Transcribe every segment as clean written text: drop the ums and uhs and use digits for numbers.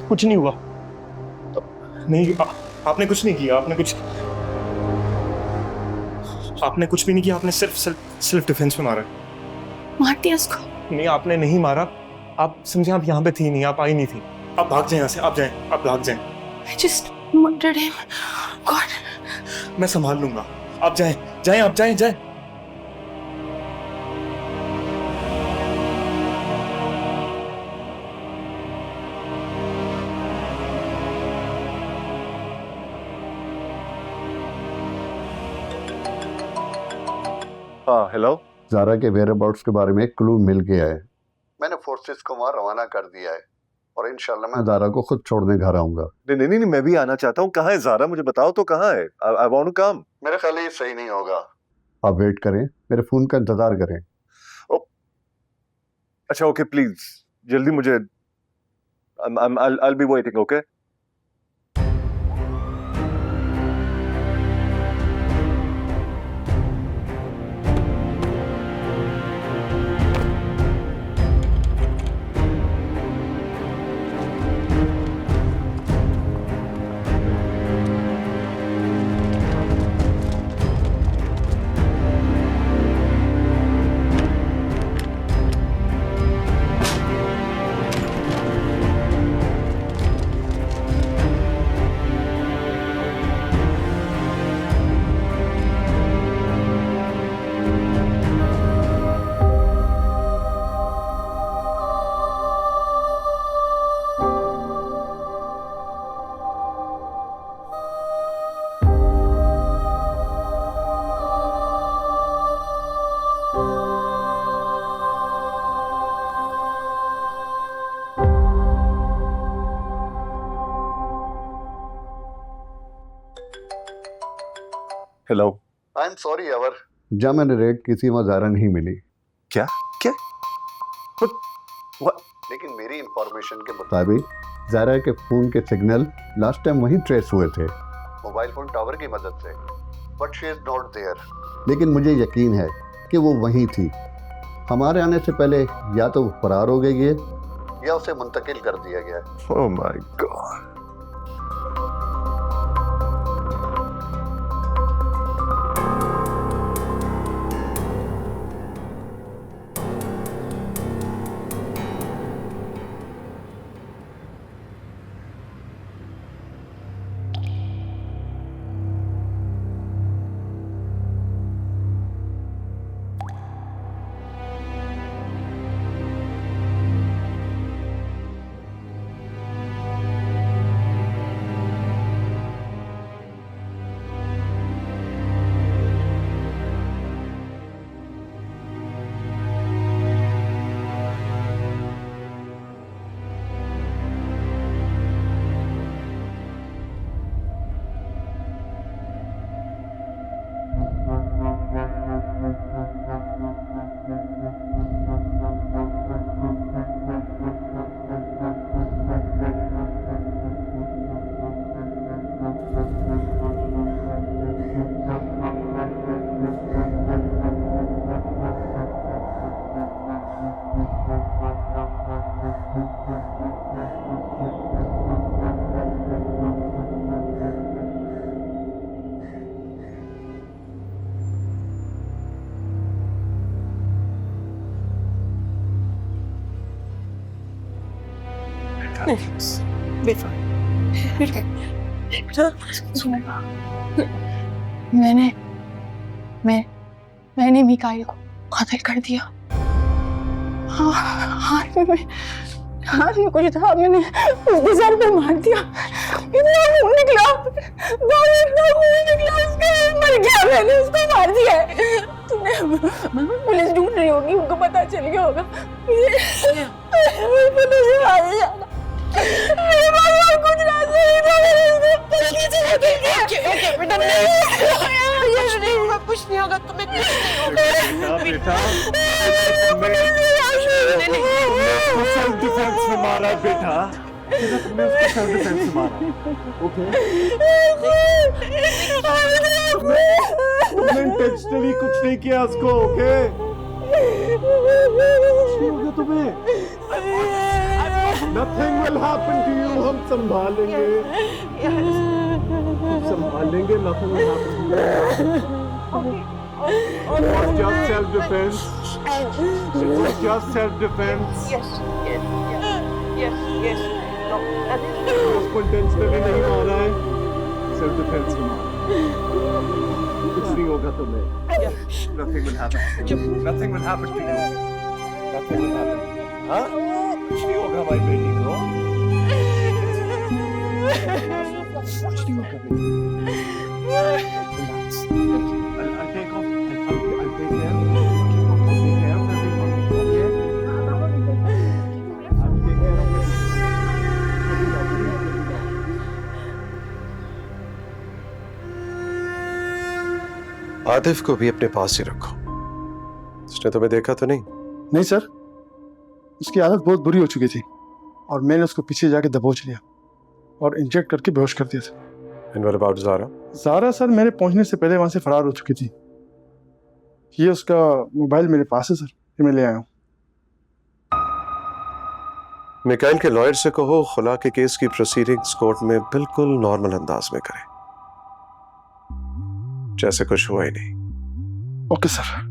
कुछ नहीं हुआ। नहीं आपने कुछ नहीं किया, आपने कुछ भी नहीं किया, आपने सिर्फ सेल्फ डिफेंस में मारा। मार दिया उसको? नहीं आपने नहीं मारा, आप समझे, आप यहाँ पे थी नहीं, आप आई नहीं थी। आप भाग जाए यहाँ से, आप जाएं, आप भाग जाएं। I just murdered him. God. मैं संभाल लूंगा, आप जाएं, आप जाएं। हाँ हेलो। ज़ारा के वेयरअबाउट्स के बारे में एक क्लू मिल गया है। मैंने फोर्सेस को वहाँ रवाना कर दिया है और इंशाल्लाह मैं ज़ारा को खुद छोड़ने घर आऊंगा। नहीं, मैं भी आना चाहता हूँ। कहाँ है ज़ारा? मुझे बताओ तो कहाँ है? I want to come. मेरे ख्याल ये सही नहीं होगा। आप वेट करें, मेरे फ़ोन का इंतज़ार करें। अच्छा ओके प्लीज, जल्दी मुझे। I'll be waiting, okay? Hello. I am sorry अवर, जब मैंने रेड की थी वहाँ ज़ारा नहीं मिली। क्या? लेकिन मेरी इंफॉर्मेशन के मुताबिक ज़ारा के फ़ोन के सिग्नल लास्ट टाइम वहीं ट्रेस हुए थे, मोबाइल फ़ोन टावर की मदद से। But she is not there. लेकिन मुझे यकीन है कि वो वहीं थी। हमारे आने से पहले या तो वो फरार हो गई है या उसे मुंतकिल कर दिया गया है। Oh my God. मैंने मिकाइल को कत्ल कर दिया। हाँ, हाथ में कुछ था, मैंने उसके सर पे मार दिया। इतना खून निकला, इतना खून निकला उसका, मर गया। मैंने उसको मार दिया है। पुलिस ढूंढ रही होगी, उनको पता चल गया होगा। पुलिस से मारे जाना, मेरे पास कुछ रास्ता नहीं था। मैंने उसको जल्दी से बेटा, नहीं होगा, कुछ नहीं होगा, तुम्हें कुछ नहीं होगा बेटा। सेल्फ डिफेंस में मारा बेटा, तुमने उसको सेल्फ डिफेंस में मारा। ओके, तुमने इंटेंशनली कुछ नहीं किया उसको। ओके, कुछ नहीं हो गया तुम्हें। Nothing will happen to you. हम संभालेंगे. संभालेंगे. Nothing will happen to you. It was just self-defense. It was just self-defense. Yes. No, उसको intentionally नहीं मारा है. Self-defense में मारा. कुछ नहीं होगा तुम्हें. Nothing will happen. Nothing will happen to you. Nothing will happen. हाँ? कुछ नहीं होगा भाई बेटी को. कुछ नहीं होगा बेटी. Relax. I'll take off. I'll take care. I'll take care of everyone. Okay? I'll take care of everyone. Atif को भी अपने पास ही रखो। उसने तुम्हें देखा तो नहीं? नहीं सर, उसकी हालत बहुत बुरी हो चुकी थी और मैंने उसको पीछे जाके दबोच लिया और इंजेक्ट करके बेहोश कर दिया था। And what about Zara? Zara sir मेरे पहुंचने से पहले वहां से फरार हो चुकी थी। ये उसका मोबाइल मेरे पास है सर, ये मैं ले आया हूँ। मिकाइल के लॉयर से कहो खुला के केस की प्रोसीडिंग्स कोर्ट में बिल्कुल नॉर्मल अंदाज में करें, जैसे कुछ हुआ ही नहीं। Okay sir.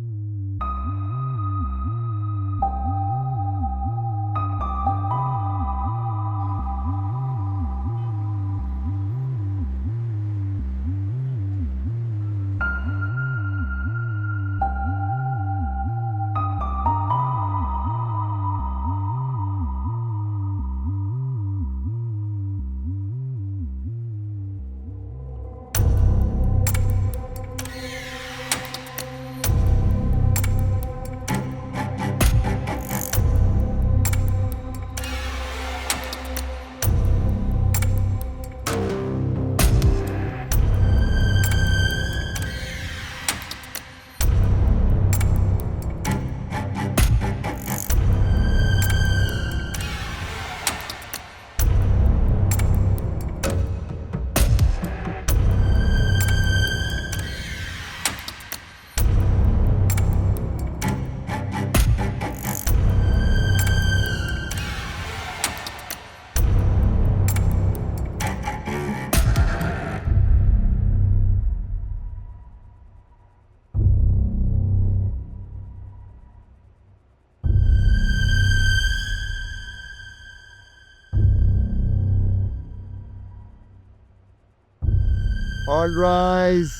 All rise.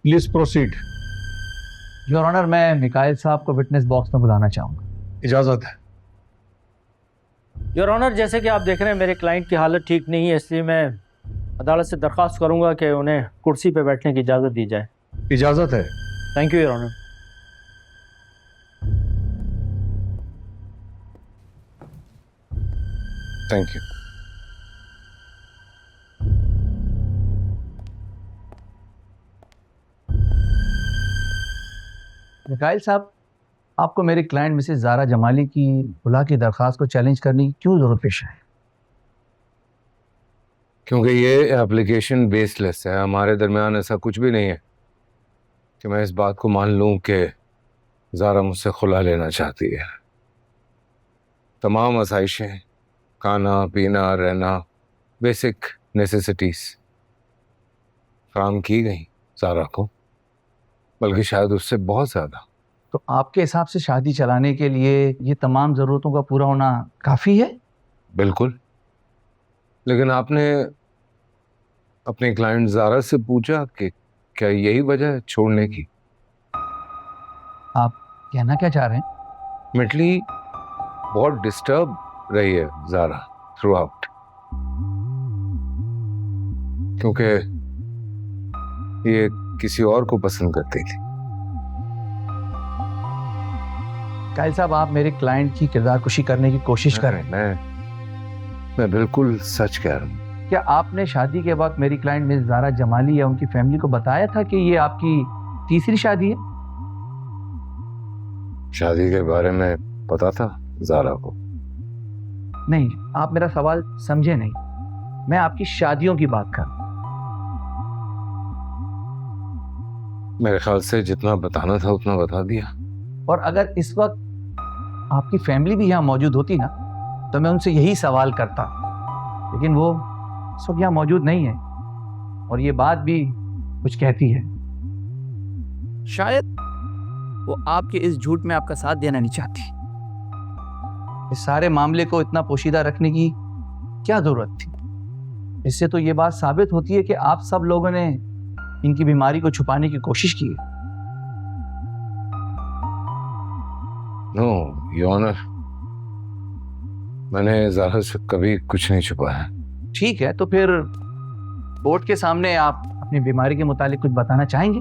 Please proceed. Your honour, मैं मिकाइल साहब को विटनेस बॉक्स में बुलाना चाहूँगा। इजाजत है। योर ऑनर, जैसे कि आप देख रहे हैं मेरे क्लाइंट की हालत ठीक नहीं है, इसलिए मैं अदालत से दरख्वास्त करूंगा कि उन्हें कुर्सी पर बैठने की इजाज़त दी जाए। इजाजत है। Thank you your honour. Thank you. Mikail साहब, आपको मेरे क्लाइंट मिसेस ज़ारा जमाली की खुला की दरख्वास्त को चैलेंज करने की क्यों ज़रूरत पेश आई? क्योंकि ये एप्लीकेशन बेसलेस है। हमारे दरमियान ऐसा कुछ भी नहीं है कि मैं इस बात को मान लूं कि ज़ारा मुझसे खुला लेना चाहती है। तमाम आसाइशें, खाना पीना रहना, बेसिक नेसेसिटीज़ फराहम की गई ज़ारा को, बल्कि शायद उससे बहुत ज़्यादा। तो आपके हिसाब से शादी चलाने के लिए ये तमाम ज़रूरतों का पूरा होना काफ़ी है? बिल्कुल। लेकिन आपने अपने क्लाइंट ज़ारा से पूछा कि क्या यही वजह है छोड़ने की? आप कहना क्या चाह रहे हैं? मिटली बहुत डिस्टर्ब रही है ज़ारा थ्रू आउट, क्योंकि ये किसी और को पसंद करती थी। कायल साहब, आप मेरे क्लाइंट की किरदार कुशी करने की कोशिश कर रहे हैं। मैं बिल्कुल सच कह रहा हूँ। क्या आपने शादी के वक्त मेरी क्लाइंट मिस ज़ारा जमाली या उनकी फैमिली को बताया था कि ये आपकी तीसरी शादी है? शादी के बारे में पता था जारा को? नहीं, आप मेरा सवाल समझे नहीं। मैं आपकी शादियों की बात कर रहा हूं। मेरे ख्याल से जितना बताना था उतना बता दिया। और अगर इस वक्त आपकी फैमिली भी यहाँ मौजूद होती ना तो मैं उनसे यही सवाल करता, लेकिन वो इस वक्त यहाँ मौजूद नहीं है और ये बात भी कुछ कहती है। शायद वो आपके इस झूठ में आपका साथ देना नहीं चाहती। इस सारे मामले को इतना पोशीदा रखने की क्या जरूरत थी? इससे तो ये बात साबित होती है कि आप सब लोगों ने इनकी बीमारी को छुपाने की कोशिश की है। नो योर ऑनर, मैंने जारा से कभी कुछ नहीं छुपाया। ठीक है, तो फिर कोर्ट के सामने आप अपनी बीमारी के मुतालिक कुछ बताना चाहेंगे?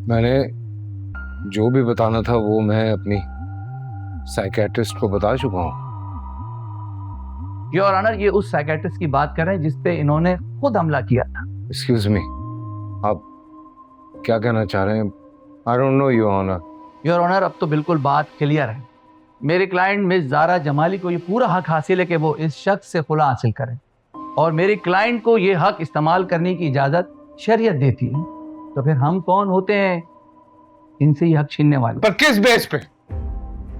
मैंने जो भी बताना था वो मैं अपनी साइकियाट्रिस्ट को बता चुका हूँ। योर ऑनर, ये उस साइकियाट्रिस्ट की बात कर रहे हैं जिस पे इन्होंने खुद हमला किया था। एक्सक्यूज मी, आप क्या कहना चाह रहे हैं? I don't know your honour. Your honour, अब तो बिल्कुल बात क्लियर है। मेरे क्लाइंट मिस जारा जमाली को ये पूरा हक हासिल है कि वो इस शख्स से खुला हासिल करें और मेरे क्लाइंट को ये हक इस्तेमाल करने की इजाजत शरीयत देती है। तो फिर हम कौन होते हैं इनसे ये हक छीनने वाले? पर किस बेस पे?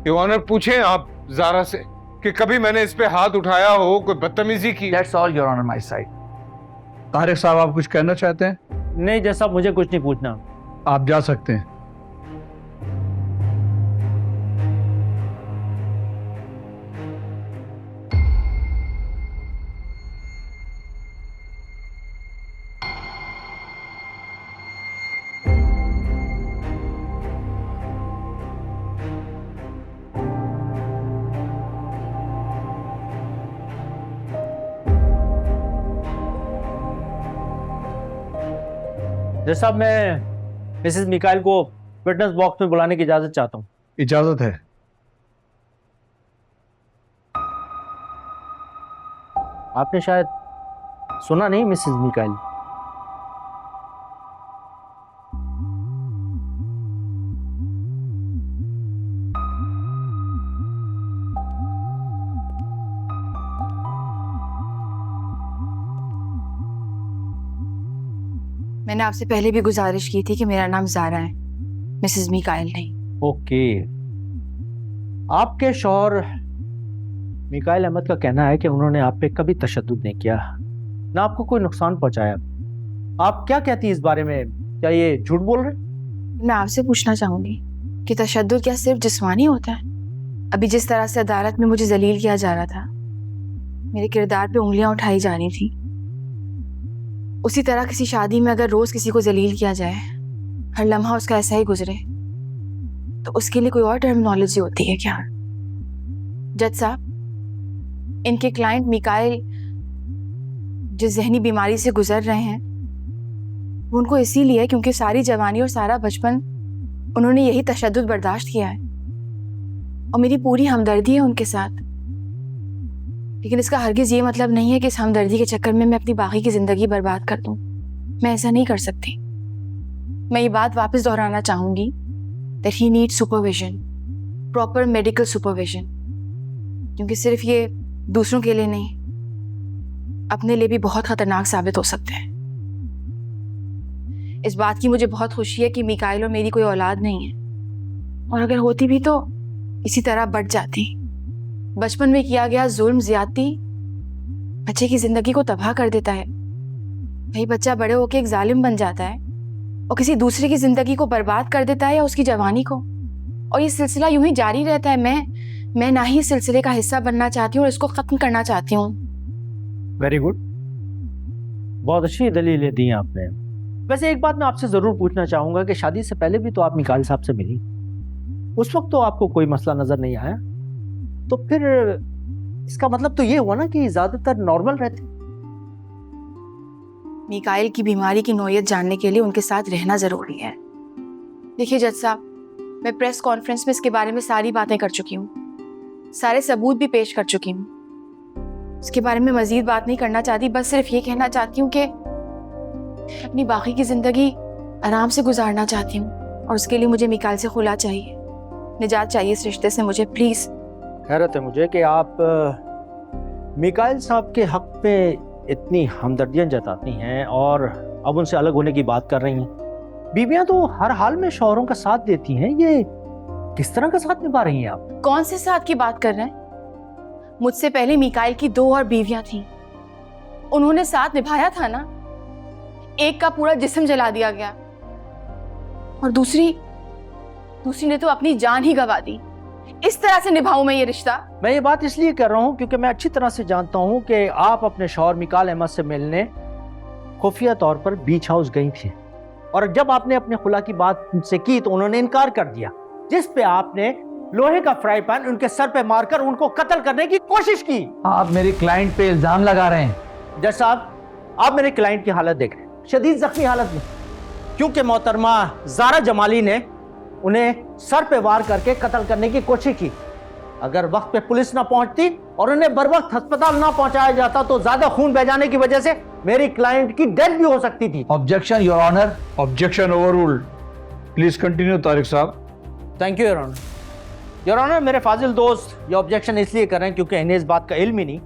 योर ऑनर, पूछें आप जारा से कि कभी मैंने इस पे हाथ उठाया हो, कोई बदतमीजी की? That's all your honour my side. Tariq साहब, आप कुछ कहना चाहते हैं? नहीं जज साहब, मुझे कुछ नहीं पूछना। आप जा सकते हैं। जज साहब, मैं मिसेस मिकाइल को विटनेस बॉक्स में बुलाने की इजाजत चाहता हूँ। इजाजत है। आपने शायद सुना नहीं मिसेस मिकाइल। मैंने आपसे पहले भी गुजारिश की थी कि मेरा नाम जारा है, मिसेस मिकाइल नहीं। ओके, आपके शौहर मिकाइल अहमद का कहना है कि उन्होंने आप पे कभी तशद्दुद नहीं किया, ना आपको कोई नुकसान पहुंचाया। आप क्या कहती हैं इस बारे में? क्या ये झूठ बोल रहे? मैं आपसे पूछना चाहूंगी कि तशद्दुद क्या सिर्फ जिस्मानी होता है? अभी जिस तरह से अदालत में मुझे जलील किया जा रहा था, मेरे किरदार पे उंगलियां उठाई जा रही थी, उसी तरह किसी शादी में अगर रोज किसी को जलील किया जाए, हर लम्हा उसका ऐसा ही गुजरे, तो उसके लिए कोई और टर्मिनोलॉजी होती है क्या? जज साहब, इनके क्लाइंट मिकाइल जिस जहनी बीमारी से गुजर रहे हैं वो उनको इसीलिए क्योंकि सारी जवानी और सारा बचपन उन्होंने यही तशद्दुद बर्दाश्त किया है और मेरी पूरी हमदर्दी है उनके साथ। लेकिन इसका हरगिज़ ये मतलब नहीं है कि इस हमदर्दी के चक्कर में मैं अपनी बाकी की ज़िंदगी बर्बाद कर दूं। मैं ऐसा नहीं कर सकती। मैं ये बात वापस दोहराना चाहूँगी that he needs supervision, proper medical supervision, क्योंकि सिर्फ ये दूसरों के लिए नहीं, अपने लिए भी बहुत खतरनाक साबित हो सकते हैं। इस बात की मुझे बहुत खुशी है कि मिकाइल और मेरी कोई औलाद नहीं है, और अगर होती भी तो इसी तरह बढ़ जाती। बचपन में किया गया जुल्म, ज्यादती बच्चे की जिंदगी को तबाह कर देता है। वही बच्चा बड़े होकर एक जालिम बन जाता है और किसी दूसरे की जिंदगी को बर्बाद कर देता है या उसकी जवानी को, और ये सिलसिला यूं ही जारी रहता है। मैं ना ही इस सिलसिले का हिस्सा बनना चाहती हूँ और इसको खत्म करना चाहती हूँ। वेरी गुड, बहुत अच्छी दलीलें दी आपने। वैसे एक बात मैं आपसे जरूर पूछना चाहूंगा कि शादी से पहले भी तो आप मिकाइल साहब से मिली, उस वक्त तो आपको कोई मसला नजर नहीं आया, तो फिर इसका मतलब तो ये हुआ ना कि ज्यादातर नॉर्मल रहते। मिकाइल की बीमारी की नौयत जानने के लिए उनके साथ रहना जरूरी है। देखिए जज साहब, मैं प्रेस कॉन्फ्रेंस में इसके बारे में सारी बातें कर चुकी हूँ, सारे सबूत भी पेश कर चुकी हूँ। इसके बारे में मजीद बात नहीं करना चाहती, बस सिर्फ ये कहना चाहती हूँ कि अपनी बाकी की ज़िंदगी आराम से गुजारना चाहती हूँ और उसके लिए मुझे मिकाइल से खुला चाहिए, निजात चाहिए इस रिश्ते से मुझे, प्लीज़। हैरत है मुझे कि आप मिकाइल साहब के हक पे इतनी हमदर्दियाँ जताती हैं और अब उनसे अलग होने की बात कर रही हैं। बीवियाँ तो हर हाल में शौहरों का साथ देती हैं, ये किस तरह का साथ निभा रही हैं आप? कौन से साथ की बात कर रहे हैं? मुझसे पहले मिकाइल की 2 और बीवियां थीं, उन्होंने साथ निभाया था ना। एक का पूरा जिस्म जला दिया गया और दूसरी ने तो अपनी जान ही गंवा दी। इस तरह से निभाऊं मैं ये रिश्ता? मैं ये बात इसलिए कर रहा हूँ क्योंकि मैं अच्छी तरह से जानता हूँ कि आप अपने शौहर मिकाइल अहमद से मिलने खुफिया तौर पर बीच हाउस गई थी और जब आपने अपने खुला की बात उनसे की तो उन्होंने इनकार कर दिया, जिस पे आपने लोहे का फ्राई पैन उनके सर पे मारकर उनको कत्ल करने की कोशिश की। आप मेरे क्लाइंट पे इल्जाम लगा रहे हैं। जज साहब, आप मेरे क्लाइंट की हालत देख रहे हैं, शदीद जख्मी हालत में, क्योंकि मोहतरमा ज़ारा जमाली ने उन्हें सर पे वार करके कत्ल करने की कोशिश की। अगर वक्त पे पुलिस ना पहुंचती और उन्हें बर वक्त अस्पताल ना पहुंचाया जाता तो ज्यादा खून बह जाने की वजह से मेरी क्लाइंट की डेथ भी हो सकती थी। Objection your honour. Objection overruled. Please continue Tariq साहब। Thank you your honour. Your honour, मेरे फाजिल दोस्त ये ऑब्जेक्शन इसलिए कर रहे हैं क्योंकि इन्हें इस बात का इल्म ही नहीं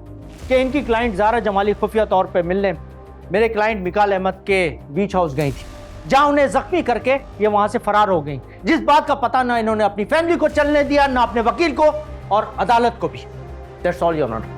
कि इनकी क्लाइंट ज़ारा जमाली खुफिया तौर पर मिलने मेरे क्लाइंट मिकाइल अहमद के बीच हाउस गई थी, जहां उन्हें जख्मी करके ये वहां से फरार हो गई, जिस बात का पता ना इन्होंने अपनी फैमिली को चलने दिया, ना अपने वकील को और अदालत को भी। That's all your honour.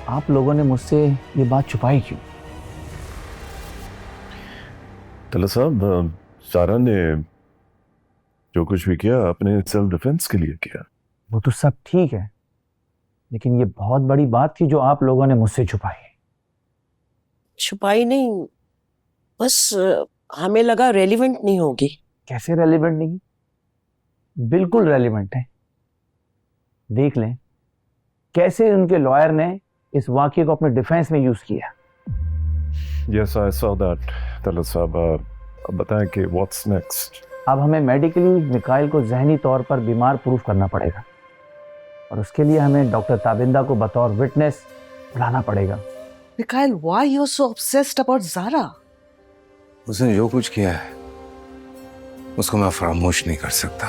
आप लोगों ने मुझसे ये बात छुपाई क्यों? तला साहब, सारा ने जो कुछ भी किया अपने सेल्फ डिफेंस के लिए किया। वो तो सब ठीक है, लेकिन ये बहुत बड़ी बात थी जो आप लोगों ने मुझसे छुपाई। छुपाई नहीं, बस हमें लगा रेलिवेंट नहीं होगी। कैसे रेलिवेंट नहीं? बिल्कुल रेलिवेंट है। देख लें कैसे उनके लॉयर ने इस वाकये को अपने डिफेंस में यूज किया। Yes, I saw that, तला साहब। अब बताएं कि व्हाट्स नेक्स्ट? अब हमें मेडिकली मिकाइल को जहनी तौर पर बीमार प्रूफ करना पड़ेगा और उसके लिए हमें डॉक्टर ताबिंदा को बतौर विटनेस बुलाना पड़ेगा। Mikail, why you are so obsessed about Zara? उसने जो कुछ किया है उसको मैं फरामोश नहीं कर सकता।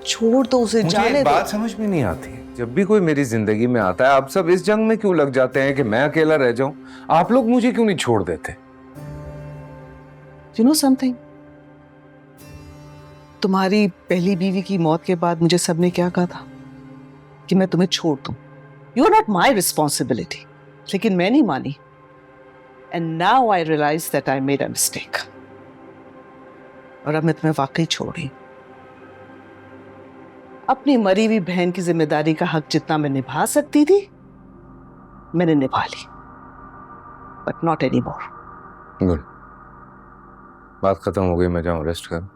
छोड़ दो उसे, मुझे जाने एक दो। बात समझ में नहीं आती, जब भी कोई मेरी जिंदगी में आता है आप सब इस जंग में क्यों लग जाते हैं कि मैं अकेला रह जाऊं? आप लोग मुझे क्यों नहीं छोड़ देते? You know something? तुम्हारी पहली बीवी की मौत के बाद मुझे सबने क्या कहा था कि मैं तुम्हें छोड़ दूं। You are not my responsibility. लेकिन मैं नहीं मानी। And now I realize that I made a mistake. और अब मैं तुम्हें वाकई छोड़ रही हूं। अपनी मरी हुई बहन की जिम्मेदारी का हक जितना मैं निभा सकती थी मैंने निभा ली, but not anymore. Good, बात खत्म हो गई, मैं जाऊं रेस्ट कर।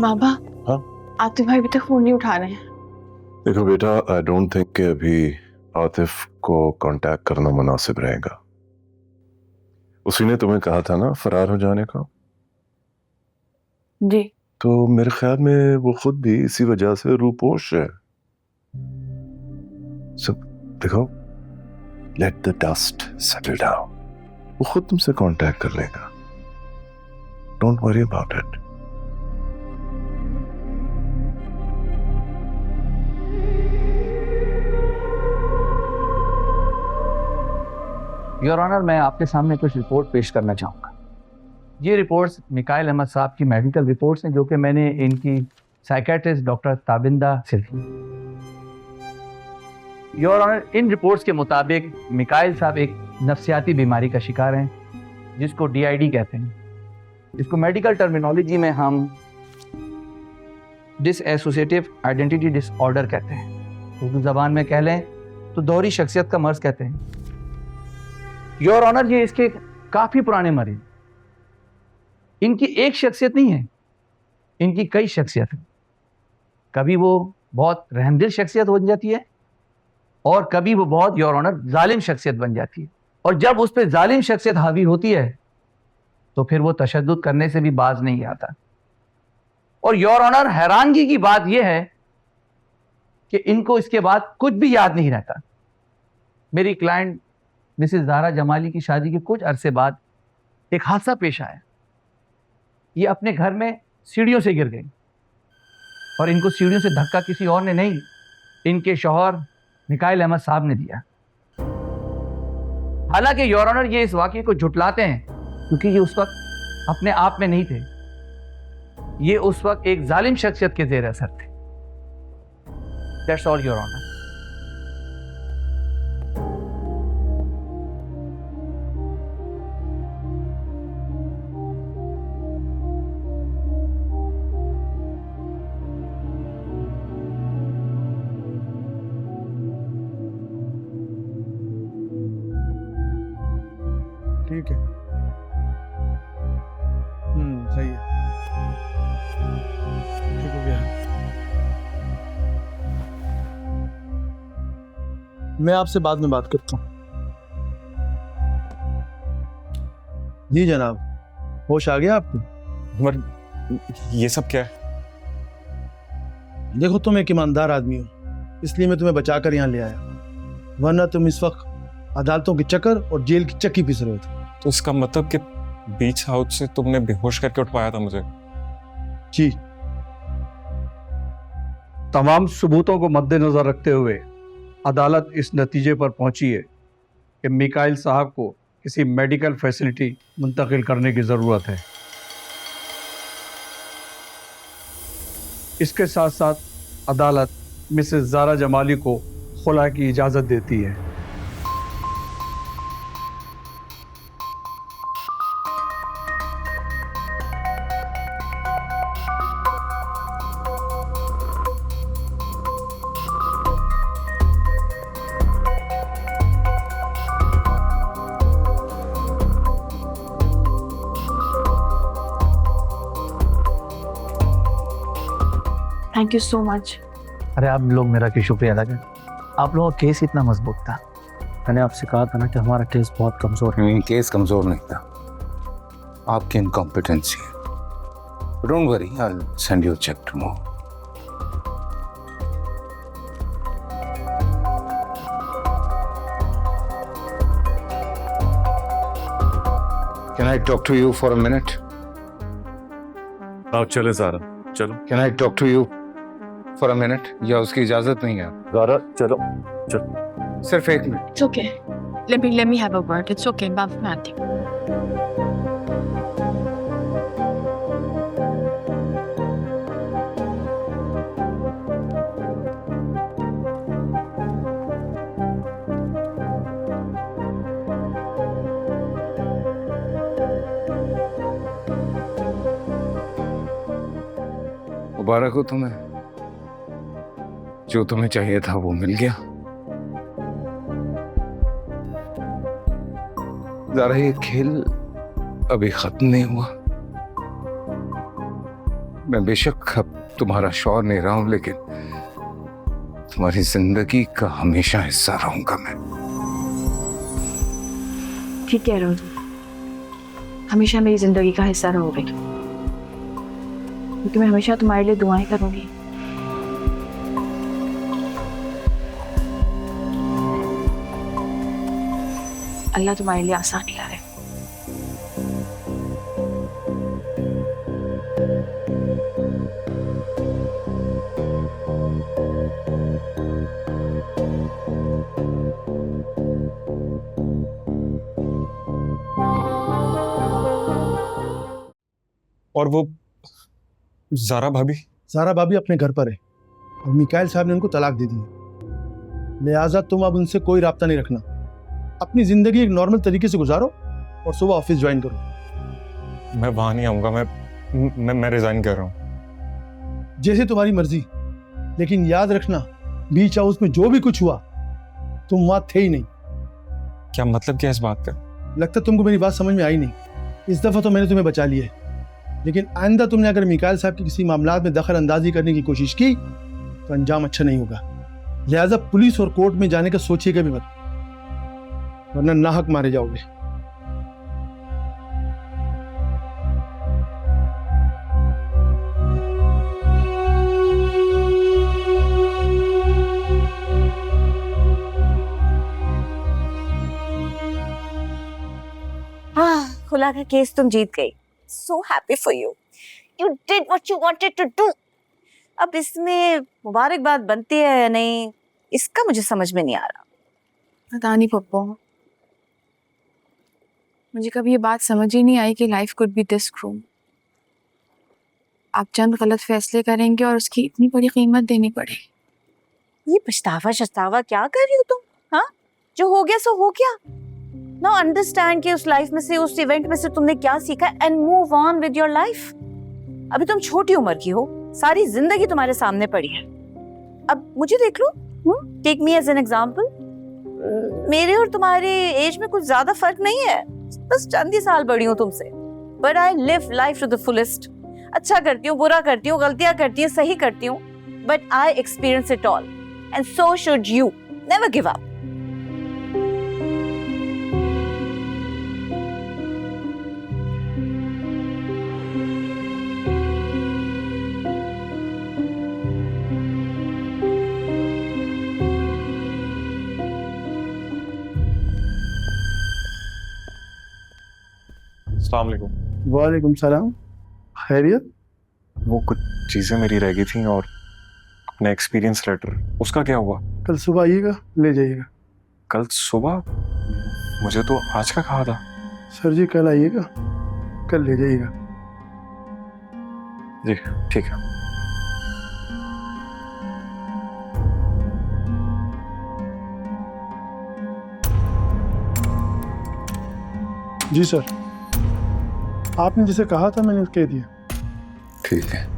बाबा। हाँ? आतिफ भाई अभी तक फोन नहीं उठा रहे हैं। देखो बेटा, आई डोंट थिंक कि अभी आतिफ को कांटेक्ट करना मुनासिब रहेगा। उसी ने तुम्हें कहा था ना फरार हो जाने का। जी। तो मेरे ख्याल में वो खुद भी इसी वजह से रूपोश है। सब देखो, let the dust settle down. वो खुद तुमसे कांटेक्ट कर लेगा। Don't worry about it. Your honour, मैं आपके सामने कुछ रिपोर्ट पेश करना चाहूँगा। ये रिपोर्ट्स मिकाइल अहमद साहब की मेडिकल रिपोर्ट्स हैं जो कि मैंने इनकी साइकेट्रिस्ट डॉक्टर ताबिंदा से ली। योर ऑनर, इन रिपोर्ट्स के मुताबिक मिकाइल साहब एक नफ्सियाती बीमारी का शिकार हैं जिसको DID कहते हैं। इसको मेडिकल टर्मिनोलॉजी में हम डिसएसोसिएटिव आइडेंटिटी डिसऑर्डर कहते हैं। उर्दू ज़बान में कह लें तो दोहरी शख्सियत का मर्ज कहते हैं। योर ऑनर, ये इसके काफ़ी पुराने मरीज। इनकी एक शख्सियत नहीं है, इनकी कई शख्सियत है। कभी वो बहुत रहमदिल शख्सियत बन जाती है और कभी वो बहुत, योर ऑनर, जालिम शख्सियत बन जाती है। और जब उस पर जालिम शख्सियत हावी होती है तो फिर वो तशद्दुद करने से भी बाज नहीं आता। और योर ऑनर, हैरानगी की बात यह है कि इनको इसके बाद कुछ भी याद नहीं रहता। मेरी क्लाइंट मिसेस ज़ारा जमाली की शादी के कुछ अरसे बाद एक हादसा पेश आया। ये अपने घर में सीढ़ियों से गिर गई और इनको सीढ़ियों से धक्का किसी और ने नहीं, इनके शौहर मिकाइल अहमद साहब ने दिया। हालांकि योर ऑनर, ये इस वाक़ये को झुटलाते हैं क्योंकि ये उस वक्त अपने आप में नहीं थे। ये उस वक्त एक जालिम शख्सियत के ज़ेर असर थे। That's all your honour. ठीक है। सही है। ठीक हो गया। मैं आपसे बाद में बात करता हूँ। जी जनाब, होश आ गया आपको? मगर ये सब क्या है? देखो, तुम एक ईमानदार आदमी हो, इसलिए मैं तुम्हें बचाकर यहाँ ले आया, वरना तुम इस वक्त अदालतों के चक्कर और जेल की चक्की पीस रहे थे। तो इसका मतलब कि बीच हाउस से तुमने बेहोश करके उठवाया था मुझे? जी। तमाम सबूतों को मद्देनजर रखते हुए अदालत इस नतीजे पर पहुंची है कि मिकाइल साहब को किसी मेडिकल फैसिलिटी मुंतकिल करने की ज़रूरत है। इसके साथ साथ अदालत मिसेस ज़ारा जमाली को खुला की इजाज़त देती है। Thank you so much. अरे आप लोग मेरा क्यों शुक्रिया अदा करें, आप लोगों का केस इतना मजबूत था। मैंने आपसे कहा था ना कि हमारा केस बहुत कमज़ोर है। केस कमजोर नहीं था, आपकी इनकॉम्पिटेंसी है। Don't worry, I will send you cheque tomorrow. Can I talk to you for a minute? आप चले ज़ारा, चलो। Can I talk to you for a minute? या उसकी इजाजत नहीं है? ज़ारा चलो, चलो। सिर्फ एक minute. It's okay. Let me have a word. It's okay. बाद में आती हूँ। मुबारक हो तुम्हें, जो तुम्हें चाहिए था वो मिल गया। ज़रा ये खेल अभी खत्म नहीं हुआ। मैं बेशक अब तुम्हारा शौहर नहीं रहा हूं, लेकिन तुम्हारी जिंदगी का हमेशा हिस्सा रहूंगा मैं। ठीक कह रहे हो तुम, हमेशा मेरी जिंदगी का हिस्सा रहोगे, क्योंकि मैं हमेशा तुम्हारे लिए दुआएं करूंगी। अल्लाह तुम्हारे लिए आसानी लाए। और वो ज़ारा भाभी? ज़ारा भाभी अपने घर पर है और मिकाइल साहब ने उनको तलाक दे दी है, लिहाजा तुम अब उनसे कोई राब्ता नहीं रखना। अपनी ज़िंदगी एक नॉर्मल तरीके से गुजारो और सुबह ऑफिस ज्वाइन करो। मैं वहाँ नहीं आऊँगा, मैं रिज़ाइन कर रहा हूँ। जैसे तुम्हारी मर्जी, लेकिन याद रखना बीच हाउस में जो भी कुछ हुआ तुम वहाँ थे ही नहीं। क्या मतलब क्या इस बात का? लगता तुमको मेरी बात समझ में आई नहीं। इस दफ़ा तो मैंने तुम्हें बचा लिया है, लेकिन आइंदा तुमने अगर मिकाइल साहब की किसी मामलात में दखल अंदाजी करने की कोशिश की तो अंजाम अच्छा नहीं होगा। लिहाजा पुलिस और कोर्ट में जाने का सोचिएगा भी मत, वरना नाहक मारे जाओगे। खुला का केस तुम जीत गई। So happy for you. You did what you wanted to do. अब इसमें मुबारकबाद बनती है या नहीं, इसका मुझे समझ में नहीं आ रहा। पता नहीं पप्पू, मुझे कभी ये बात समझ ही नहीं आई कि life could be this cruel. आप चंद गलत फैसले करेंगे और उसकी इतनी बड़ी कीमत देनी पड़ेगी। ये पछतावा क्या कर रही हो तुम? हाँ, जो हो गया सो हो गया। Now understand कि उस लाइफ में से, उस इवेंट में से तुमने क्या सीखा and move on with your life. अभी तुम छोटी उम्र की हो, सारी जिंदगी तुम्हारे सामने पड़ी है। अब मुझे देख लो, take me as an example. मेरे और तुम्हारे एज में कुछ ज्यादा फर्क नहीं है, बस चंद ही साल बड़ी हूँ तुमसे। But I live life to the fullest. अच्छा करती हूँ, बुरा करती हूँ, गलतियाँ करती हूँ, सही करती हूँ, but I experience it all. And so should you. Never give up. अस्सलाम वालेकुम। वालेकुम सलाम। खैरियत? वो कुछ चीज़ें मेरी रह गई थी और अपना एक्सपीरियंस लेटर, उसका क्या हुआ? कल सुबह आइएगा, ले जाइएगा। कल सुबह? मुझे तो आज का कहा था। सर जी कल आइएगा, कल ले जाइएगा। जी ठीक है। जी सर, आपने जिसे कहा था मैंने कह दिया। ठीक है।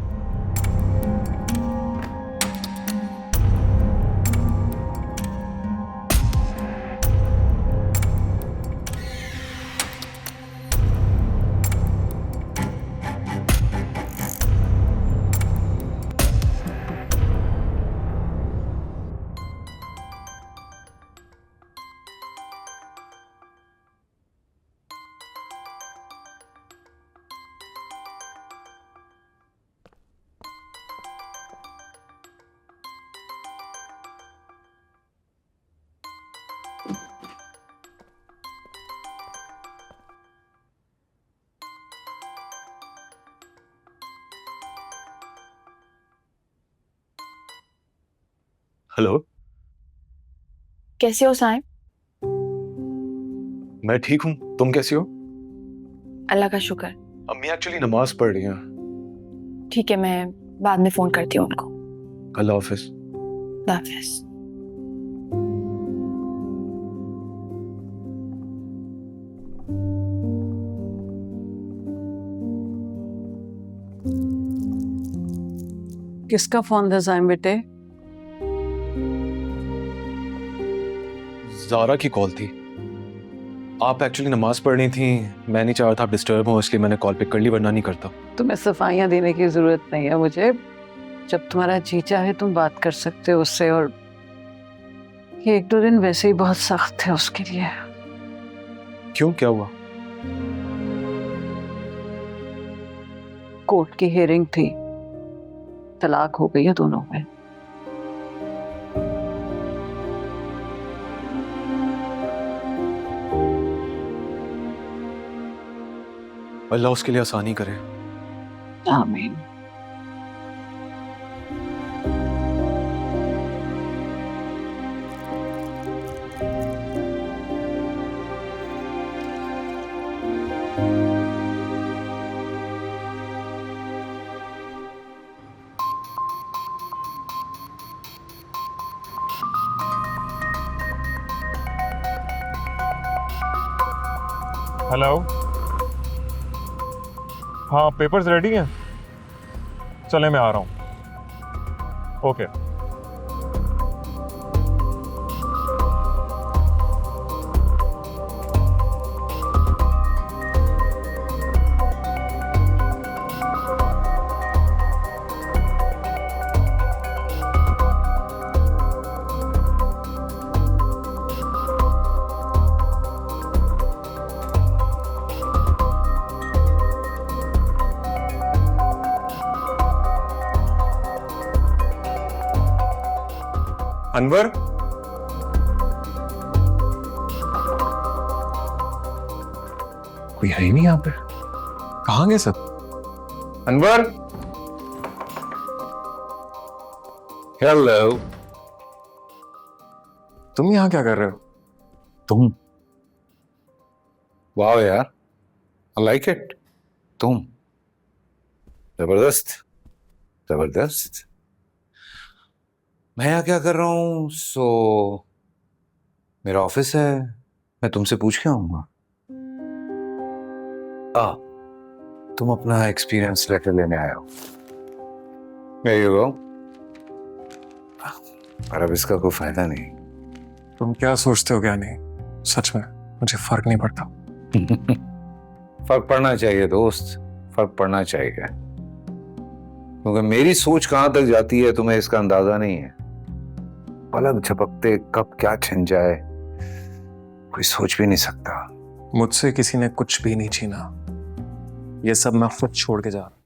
हेलो, कैसे हो साहिब? मैं ठीक हूँ, तुम कैसी हो? अल्लाह का शुक्र। अम्मी एक्चुअली नमाज पढ़ रही हैं। ठीक है, मैं बाद में फोन करती हूँ उनको। अल्लाह हाफिज। अल्लाह हाफिज। किसका फोन था साइम बेटे? ज़ारा की कॉल थी। आप एक्चुअली नमाज पढ़नी थी, मैं नहीं चाह रहा था आप डिस्टर्ब हो, इसलिए मैंने कॉल पिक कर ली, वरना नहीं करता। तुम्हें सफाइयाँ देने की जरूरत नहीं है मुझे। जब तुम्हारा जी चाहे तुम बात कर सकते हो उससे, और ये 1-2 दिन वैसे ही बहुत सख्त थे उसके लिए। क्यों, क्या हुआ? कोर्ट की हियरिंग थी, तलाक हो गई है दोनों में। अल्लाह उसके लिए आसानी करे। आमीन। हेलो, हाँ पेपर्स रेडी हैं? चले मैं आ रहा हूँ। ओके। अनवर, कोई है ही नहीं यहाँ पे। कहाँ गए सब? अनवर, हेलो। तुम यहाँ क्या कर रहे हो? तुम? वाह यार, आई लाइक इट। तुम जबरदस्त जबरदस्त। मैं यहाँ क्या कर रहा हूँ? मेरा ऑफिस है, मैं तुमसे पूछ के आऊंगा। तुम अपना एक्सपीरियंस लेटर लेने आए हो। There you go। पर अब इसका कोई फायदा नहीं। तुम क्या सोचते हो क्या? नहीं, सच में मुझे फर्क नहीं पड़ता। फर्क पड़ना चाहिए दोस्त, फर्क पड़ना चाहिए, क्योंकि मेरी सोच कहां तक जाती है तुम्हें इसका अंदाजा नहीं है। पलक झपकते कब क्या छिन जाए कोई सोच भी नहीं सकता। मुझसे किसी ने कुछ भी नहीं छीना, ये सब मैं खुद छोड़ के जा रहा हूं।